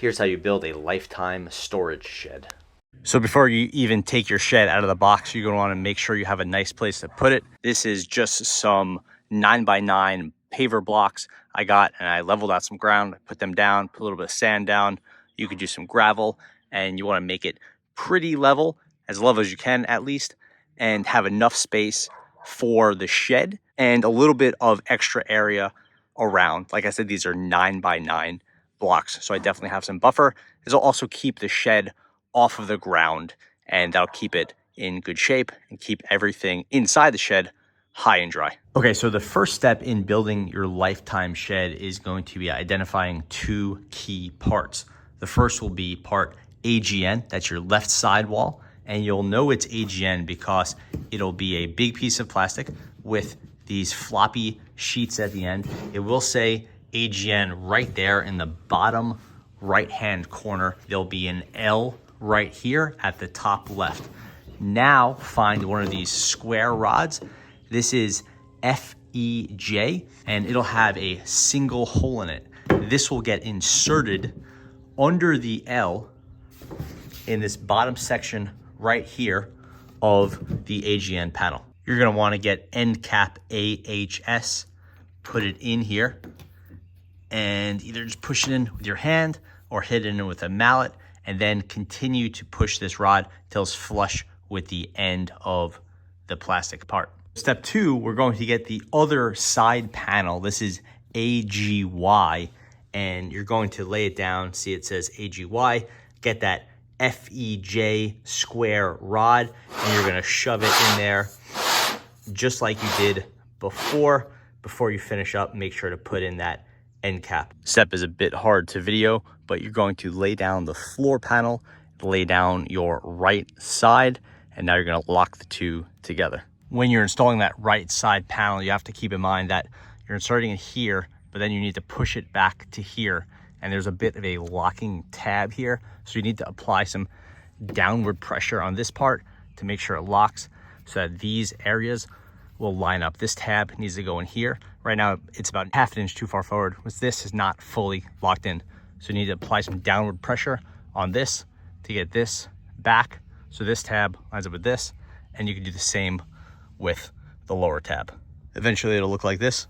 Here's how you build a lifetime storage shed. So before you even take your shed out of the box, you're going to want to make sure you have a nice place to put it. This is just some 9x9 paver blocks I got, and I leveled out some ground, put them down, put a little bit of sand down. You could do some gravel, and you want to make it pretty level as you can at least, and have enough space for the shed and a little bit of extra area around. Like I said, these are 9x9 blocks, so I definitely have some buffer. This will also keep the shed off of the ground, and that'll keep it in good shape and keep everything inside the shed high and dry. Okay, so the first step in building your lifetime shed is going to be identifying two key parts. The first will be part AGN, that's your left side wall, and you'll know it's AGN because it'll be a big piece of plastic with these floppy sheets at the end. It will say AGN right there in the bottom right hand corner. There'll be an L right here at the top left. Now find one of these square rods. This is FEJ, and it'll have a single hole in it. This will get inserted under the L in this bottom section right here of the AGN panel. You're gonna wanna get end cap AHS, put it in here, and either just push it in with your hand or hit it in with a mallet, and then continue to push this rod till it's flush with the end of the plastic part. Step two, we're going to get the other side panel. This is AGY, and you're going to lay it down. See, it says AGY. Get that FEJ square rod, and you're gonna shove it in there just like you did before. Before you finish up, make sure to put in that end cap. Step is a bit hard to video, but you're going to lay down the floor panel, lay down your right side, and now you're going to lock the two together. When you're installing that right side panel, you have to keep in mind that you're inserting it here, but then you need to push it back to here, and there's a bit of a locking tab here, so you need to apply some downward pressure on this part to make sure it locks so that these areas will line up. This tab needs to go in here. Right now, it's about half an inch too far forward, which this is not fully locked in. So you need to apply some downward pressure on this to get this back. So this tab lines up with this, and you can do the same with the lower tab. Eventually it'll look like this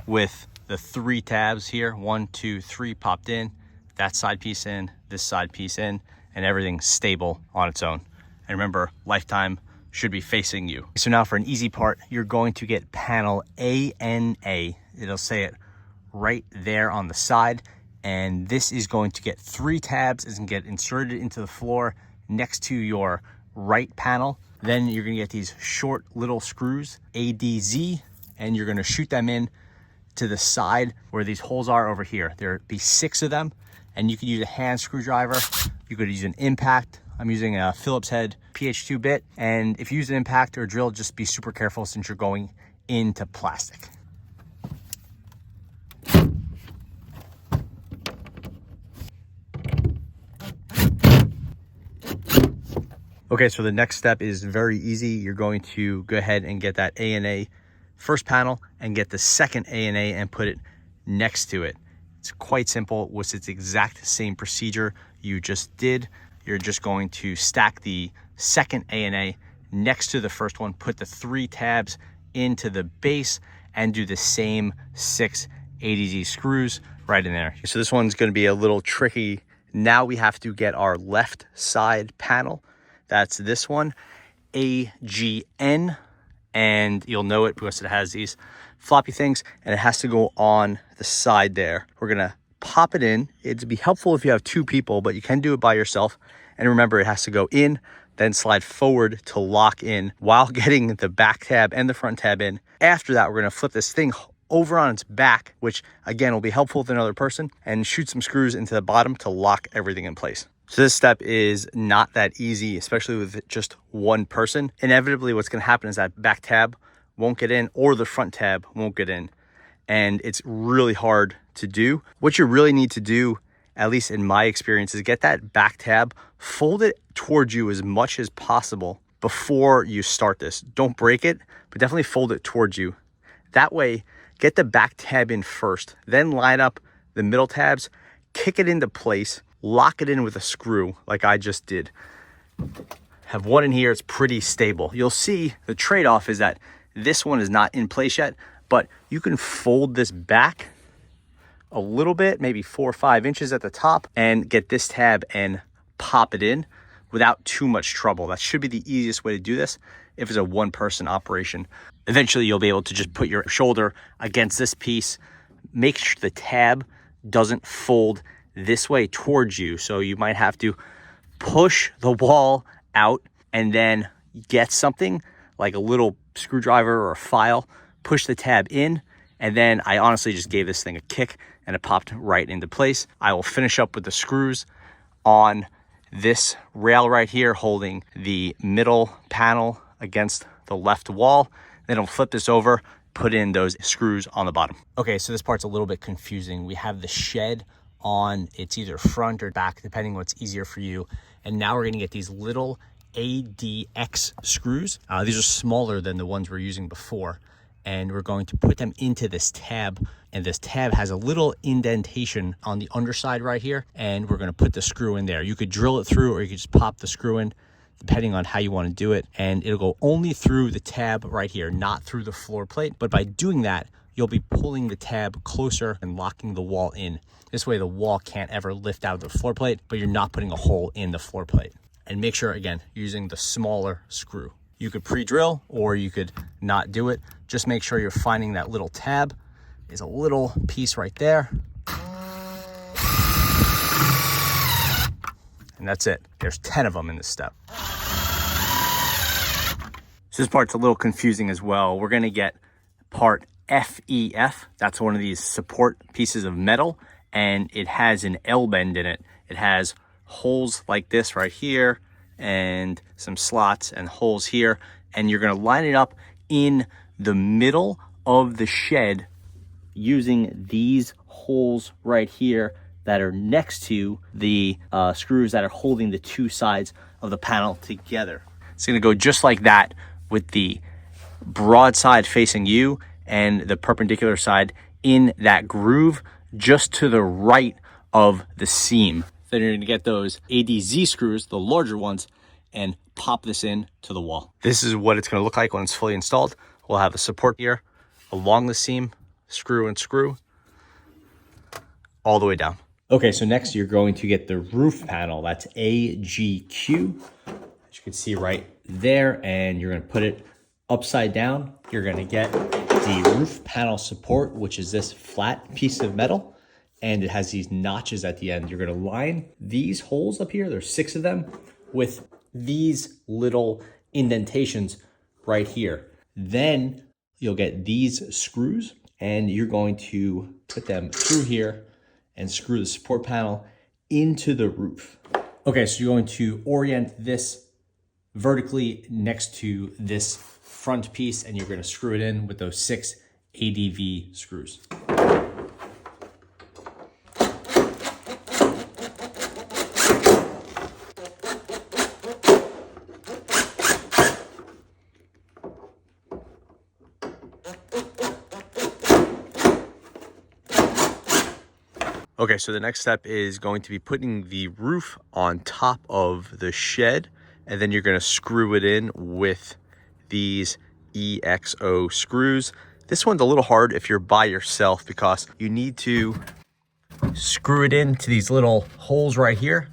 with the three tabs here, 1, 2, 3 popped in, that side piece in, this side piece in, and everything's stable on its own. And remember, lifetime should be facing you. So now for an easy part, you're going to get panel ANA. It'll say it right there on the side. And this is going to get three tabs. It's gonna get inserted into the floor next to your right panel. Then you're gonna get these short little screws, ADZ, and you're gonna shoot them in to the side where these holes are over here. There'll be 6 of them, and you could use a hand screwdriver. You could use an impact. I'm using a Phillips head PH2 bit, and if you use an impact or a drill, just be super careful since you're going into plastic. Okay, so the next step is very easy. You're going to go ahead and get that ANA first panel and get the second ANA and put it next to it. It's quite simple. It's the exact same procedure you just did. You're just going to stack the second ANA next to the first one, put the 3 tabs into the base, and do the same 6 ADZ screws right in there. So this one's going to be a little tricky. Now we have to get our left side panel. That's this one, AGN, and you'll know it because it has these floppy things, and it has to go on the side there. We're going to pop it in. It'd be helpful if you have 2 people, but you can do it by yourself. And remember, it has to go in, then slide forward to lock in while getting the back tab and the front tab in. After that, we're going to flip this thing over on its back, which again will be helpful with another person, and shoot some screws into the bottom to lock everything in place. So this step is not that easy, especially with just one person. Inevitably, what's going to happen is that back tab won't get in or the front tab won't get in. And it's really hard to do. What you really need to do, at least in my experience, is get that back tab, fold it towards you as much as possible before you start this. Don't break it, but definitely fold it towards you. That way, get the back tab in first, then line up the middle tabs, kick it into place, lock it in with a screw like I just did. Have one in here, it's pretty stable. You'll see the trade-off is that this one is not in place yet, but you can fold this back a little bit, maybe 4 or 5 inches at the top, and get this tab and pop it in without too much trouble. That should be the easiest way to do this if it's a one-person operation. Eventually, you'll be able to just put your shoulder against this piece, make sure the tab doesn't fold this way towards you. So you might have to push the wall out and then get something like a little screwdriver or a file, push the tab in, and then I honestly just gave this thing a kick and it popped right into place. I will finish up with the screws on this rail right here holding the middle panel against the left wall. Then I'll flip this over, put in those screws on the bottom. Okay, so this part's a little bit confusing. We have the shed on, it's either front or back, depending what's easier for you. And now we're gonna get these little ADX screws. These are smaller than the ones we're using before. And we're going to put them into this tab. And this tab has a little indentation on the underside right here. And we're gonna put the screw in there. You could drill it through or you could just pop the screw in, depending on how you want to do it. And it'll go only through the tab right here, not through the floor plate. But by doing that, you'll be pulling the tab closer and locking the wall in. This way the wall can't ever lift out of the floor plate, but you're not putting a hole in the floor plate. And make sure, again, using the smaller screw. You could pre-drill or you could not do it. Just make sure you're finding that little tab. Is a little piece right there. And that's it. There's 10 of them in this step. So this part's a little confusing as well. We're gonna get part FEF. That's one of these support pieces of metal, and it has an L bend in it. It has holes like this right here and some slots and holes here. And you're gonna line it up in the middle of the shed using these holes right here that are next to the screws that are holding the two sides of the panel together. It's gonna go just like that with the broad side facing you and the perpendicular side in that groove just to the right of the seam. Then you're gonna get those ADZ screws, the larger ones, and pop this in to the wall. This is what it's gonna look like when it's fully installed. We'll have a support here along the seam, screw and screw, all the way down. Okay, so next you're going to get the roof panel. That's AGQ, as you can see right there, and you're gonna put it upside down. You're gonna get the roof panel support, which is this flat piece of metal, and it has these notches at the end. You're gonna line these holes up here, there's 6 of them, with these little indentations right here. Then you'll get these screws, and you're going to put them through here and screw the support panel into the roof. Okay, so you're going to orient this vertically next to this front piece, and you're gonna screw it in with those 6 ADV screws. Okay, so the next step is going to be putting the roof on top of the shed, and then you're gonna screw it in with these EXO screws. This one's a little hard if you're by yourself because you need to screw it into these little holes right here.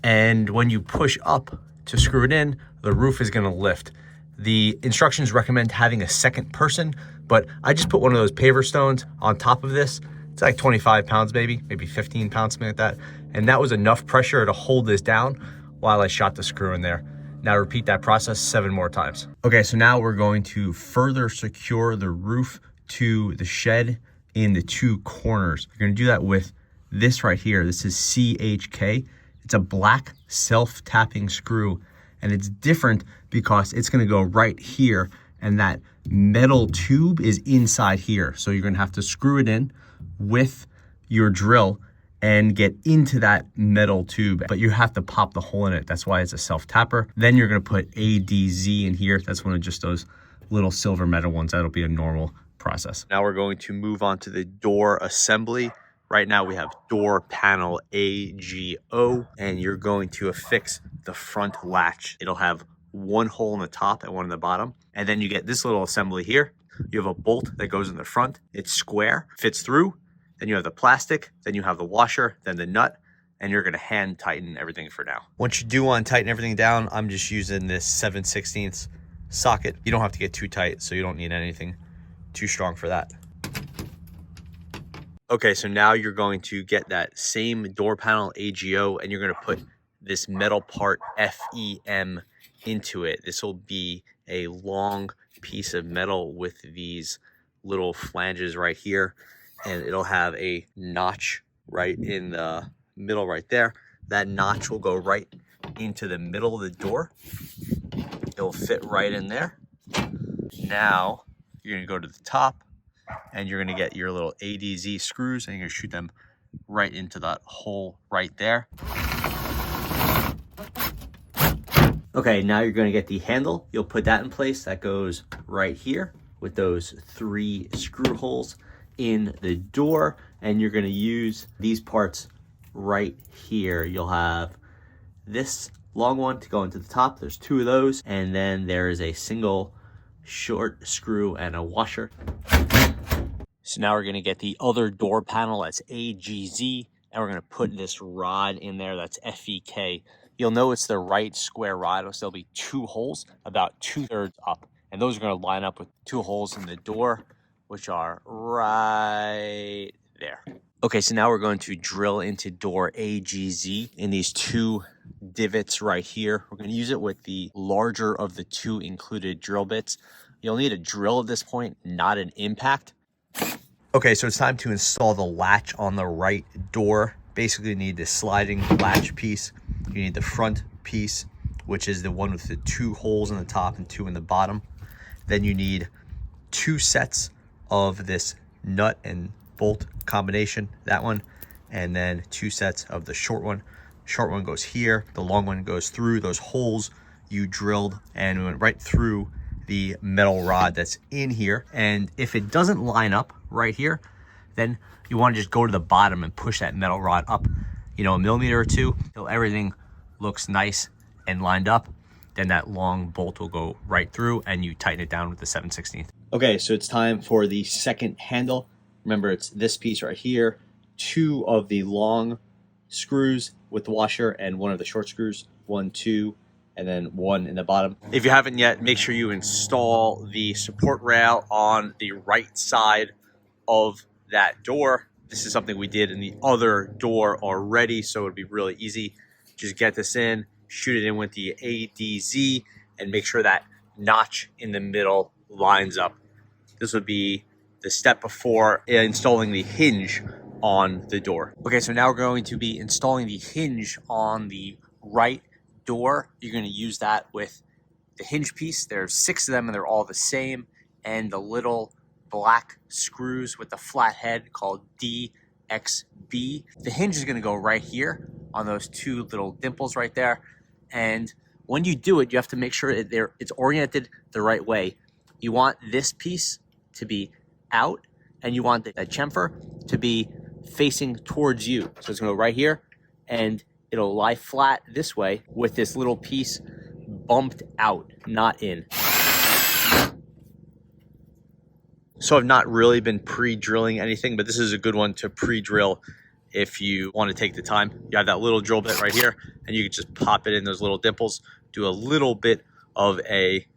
And when you push up to screw it in, the roof is gonna lift. The instructions recommend having a second person, but I just put one of those paver stones on top of this. It's like 25 pounds, maybe 15 pounds, something like that. And that was enough pressure to hold this down while I shot the screw in there. Now repeat that process 7 more times. Okay, so now we're going to further secure the roof to the shed in the 2 corners. You're gonna do that with this right here. This is CHK. It's a black self-tapping screw, and it's different because it's gonna go right here, and that metal tube is inside here. So you're gonna have to screw it in with your drill and get into that metal tube, but you have to pop the hole in it. That's why it's a self-tapper. Then you're gonna put ADZ in here. That's one of just those little silver metal ones. That'll be a normal process. Now we're going to move on to the door assembly. Right now we have door panel AGO, and you're going to affix the front latch. It'll have one hole in the top and one in the bottom. And then you get this little assembly here. You have a bolt that goes in the front. It's square, fits through. Then you have the plastic, then you have the washer, then the nut, and you're gonna hand tighten everything for now. Once you do want to tighten everything down, I'm just using this 7/16 socket. You don't have to get too tight, so you don't need anything too strong for that. Okay, so now you're going to get that same door panel AGO, and you're gonna put this metal part FEM into it. This will be a long piece of metal with these little flanges right here, and it'll have a notch right in the middle right there. That notch will go right into the middle of the door. It'll fit right in there. Now you're gonna go to the top, and you're gonna get your little ADZ screws, and you're gonna shoot them right into that hole right there. Okay, now you're gonna get the handle. You'll put that in place. That goes right here with those 3 screw holes in the door, and you're gonna use these parts right here. You'll have this long one to go into the top. There's 2 of those, and then there is a single short screw and a washer. So now we're gonna get the other door panel, that's AGZ, and we're gonna put this rod in there, that's FEK. You'll know it's the right square rod, so there'll be 2 holes about 2/3 up. And those are gonna line up with 2 holes in the door, which are right there. Okay, so now we're going to drill into door AGZ in these 2 divots right here. We're gonna use it with the larger of the 2 included drill bits. You'll need a drill at this point, not an impact. Okay, so it's time to install the latch on the right door. Basically, you need the sliding latch piece. You need the front piece, which is the one with the 2 holes in the top and 2 in the bottom. Then you need 2 sets of this nut and bolt combination, that one, and then 2 sets of the short one. Short one goes here, the long one goes through those holes you drilled and went right through the metal rod that's in here. And if it doesn't line up right here, then you want to just go to the bottom and push that metal rod up, you know, a millimeter or 2 till everything looks nice and lined up. Then that long bolt will go right through, and you tighten it down with the 7/16. Okay, so it's time for the second handle. Remember, it's this piece right here, 2 of the long screws with the washer and 1 of the short screws, 1, 2, and then 1 in the bottom. If you haven't yet, make sure you install the support rail on the right side of that door. This is something we did in the other door already, so it'd be really easy. Just get this in, shoot it in with the ADZ, and make sure that notch in the middle lines up. This would be the step before installing the hinge on the door. Okay, so now we're going to be installing the hinge on the right door. You're going to use that with the hinge piece. There's 6 of them, and they're all the same, and the little black screws with the flat head called DXB. The hinge is going to go right here on those 2 little dimples right there, and when you do it, you have to make sure it's oriented the right way. You want this piece to be out, and you want the chamfer to be facing towards you. So it's going to go right here, and it'll lie flat this way with this little piece bumped out, not in. So I've not really been pre-drilling anything, but this is a good one to pre-drill if you want to take the time. You have that little drill bit right here, and you can just pop it in those little dimples, do a little bit of a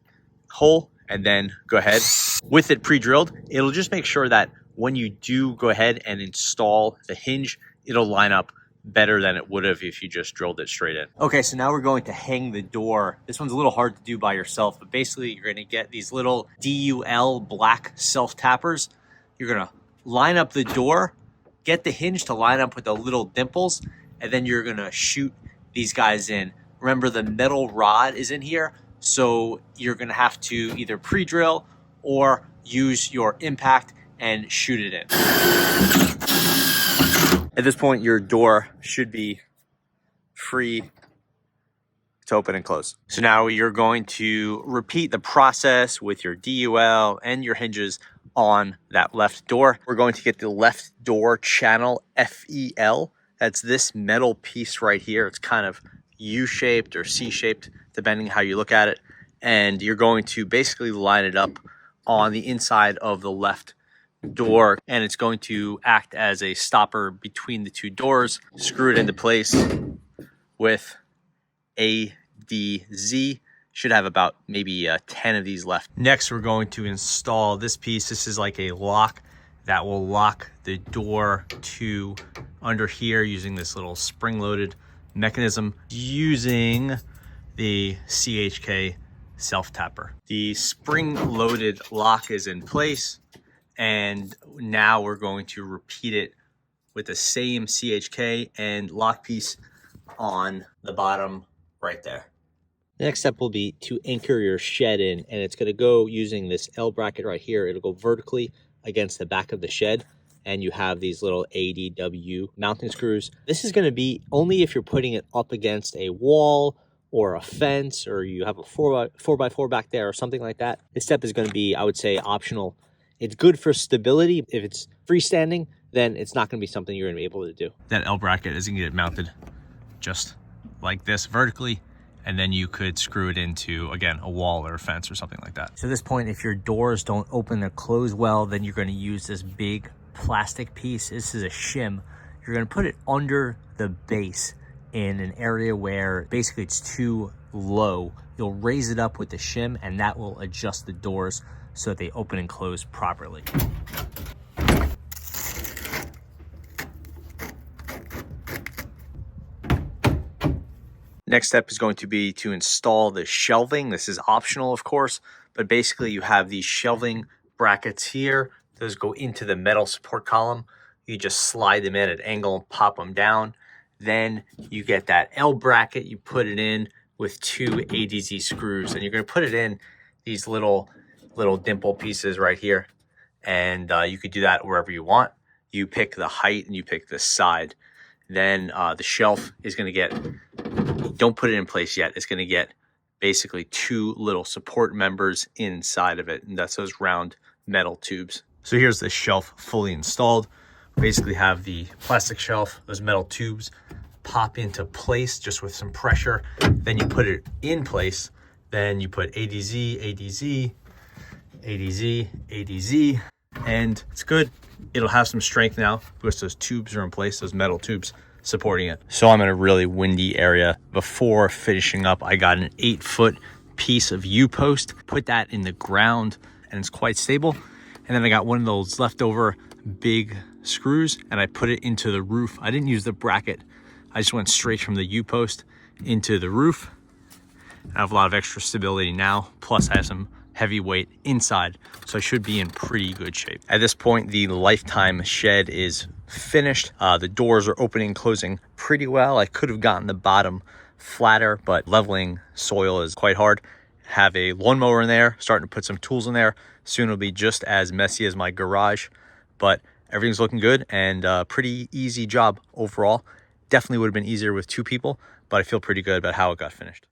hole, and then go ahead. With it pre-drilled, it'll just make sure that when you do go ahead and install the hinge, it'll line up better than it would have if you just drilled it straight in. Okay, so now we're going to hang the door. This one's a little hard to do by yourself, but basically you're gonna get these little DUL black self-tappers. You're gonna line up the door, get the hinge to line up with the little dimples, and then you're gonna shoot these guys in. Remember, the metal rod is in here, so you're gonna have to either pre-drill or use your impact and shoot it in. At this point, your door should be free to open and close. So now you're going to repeat the process with your DUL and your hinges on that left door. We're going to get the left door channel FEL. That's this metal piece right here. It's kind of U-shaped or C-shaped, depending how you look at it. And you're going to basically line it up on the inside of the left door, and it's going to act as a stopper between the two doors. Screw it into place with ADZ. Should have about maybe 10 of these left. Next, we're going to install this piece. This is like a lock that will lock the door to under here using this little spring-loaded mechanism using the CHK self-tapper. The spring-loaded lock is in place, and now we're going to repeat it with the same CHK and lock piece on the bottom right there. The next step will be to anchor your shed in, and it's going to go using this L bracket right here. It'll go vertically against the back of the shed, and you have these little ADW mounting screws. This is going to be only if you're putting it up against a wall or a fence, or you have a 4x4 back there or something like that. This step is going to be, I would say, optional. It's good for stability. If it's freestanding, then it's not going to be something you're going to be able to do. That L bracket is going to get mounted just like this vertically, and then you could screw it into, again, a wall or a fence or something like that. So at this point, if your doors don't open or close well, then you're going to use this big plastic piece. This is a shim. You're going to put it under the base in an area where basically it's too low. You'll raise it up with the shim, and that will adjust the doors so that they open and close properly. Next step is going to be to install the shelving. This is optional, of course, but basically you have these shelving brackets here. Those go into the metal support column. You just slide them in at an angle and pop them down. Then you get that L bracket, you put it in with two ADZ screws, and you're going to put it in these little dimple pieces right here. And you could do that wherever you want. You pick the height and you pick the side. Then the shelf is going to get, don't put it in place yet. It's going to get basically two little support members inside of it. And that's those round metal tubes. So here's the shelf fully installed. Basically have the plastic shelf, those metal tubes pop into place just with some pressure. Then you put it in place. Then you put ADZ, ADZ, ADZ, ADZ, and it's good. It'll have some strength now because those tubes are in place, those metal tubes supporting it. So I'm in a really windy area. Before finishing up, I got an 8-foot piece of U-post, put that in the ground, and it's quite stable. And then I got one of those leftover big screws, and I put it into the roof. I didn't use the bracket. I just went straight from the U-post into the roof. I have a lot of extra stability now, plus I have some heavy weight inside, so I should be in pretty good shape. At this point, the lifetime shed is finished. The doors are opening and closing pretty well. I could have gotten the bottom flatter, but leveling soil is quite hard. Have a lawnmower in there, starting to put some tools in there. Soon it'll be just as messy as my garage, but everything's looking good, and pretty easy job overall. Definitely would have been easier with 2 people, but I feel pretty good about how it got finished.